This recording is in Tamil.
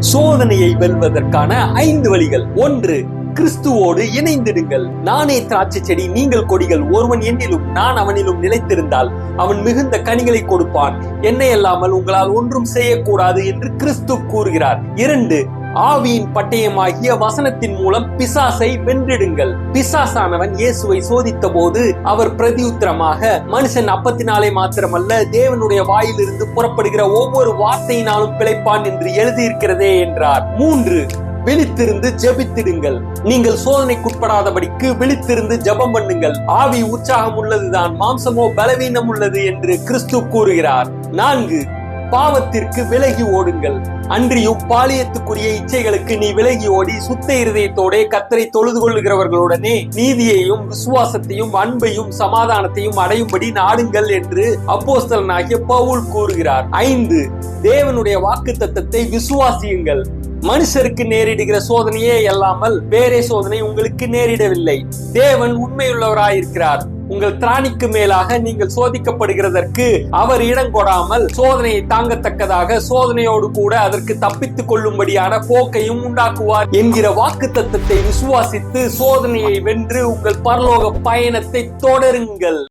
சோதனையை வெல்வதற்கான 5 வழிகள். 1. கிறிஸ்துவோடு இணைந்திடுங்கள். நானே திராட்சை செடி, நீங்கள் கொடிகள். ஒருவன் என்னிலும் நான் அவனிலும் நிலைத்திருந்தால் அவன் மிகுந்த கனிகளை கொடுப்பான். என்னை அல்லாமல் உங்களால் ஒன்றும் செய்யக்கூடாது என்று கிறிஸ்து கூறுகிறார். 2. ஆவியின் பட்டயமாகிய வசனத்தின் மூலம் பிசாசை வென்றிடுங்கள். பிசாசானவன் இயேசுவை சோதித்த போது அவர் பிரதியுத்தரமாக, மனுஷன் அப்பத்தினாலே மாத்திரமல்ல தேவனுடைய வாயிலிருந்து புறப்படுகிற ஒவ்வொரு வார்த்தையினாலும் பிழைப்பான் என்று எழுதியிருக்கிறதே என்றார். 3. விழித்திருந்து ஜெபித்திடுங்கள். நீங்கள் சோதனைக்குட்படாதபடிக்கு விழித்திருந்து ஜெபம் பண்ணுங்கள். ஆவி உற்சாகம் உள்ளதுதான், மாம்சமோ பலவீனம் உள்ளது என்று கிறிஸ்து கூறுகிறார். 4. பாவத்திற்கு விலகி ஓடுங்கள். அன்றியும் பாலியத்துக்குரிய இச்சைகளுக்கு நீ விலகி ஓடி சுத்த இருதயத்தோட கர்த்தரை தொழுது கொள்ளுகிறவர்களுடனே நீதியையும் விசுவாசத்தையும் அன்பையும் சமாதானத்தையும் அடையும்படி நாடுங்கள் என்று அப்போஸ்தலனாகிய பவுல் கூறுகிறார். 5. தேவனுடைய வாக்குத்தத்தத்தை விசுவாசியுங்கள். மனுஷருக்கு நேரிடுகிற சோதனையே அல்லாமல் வேறே சோதனை உங்களுக்கு நேரிடவில்லை. தேவன் உண்மையுள்ளவராயிருக்கிறார். உங்கள் திராணிக்கு மேலாக நீங்கள் சோதிக்கப்படுகிறதற்கு அவர் இடம் கொடாமல் சோதனையை தாங்கத்தக்கதாக சோதனையோடு கூட அதற்கு தப்பித்துக் கொள்ளும்படியான போக்கையும் உண்டாக்குவார் என்கிற வாக்குத்தத்தத்தை விசுவாசித்து சோதனையை வென்று உங்கள் பரலோக பயணத்தை தொடருங்கள்.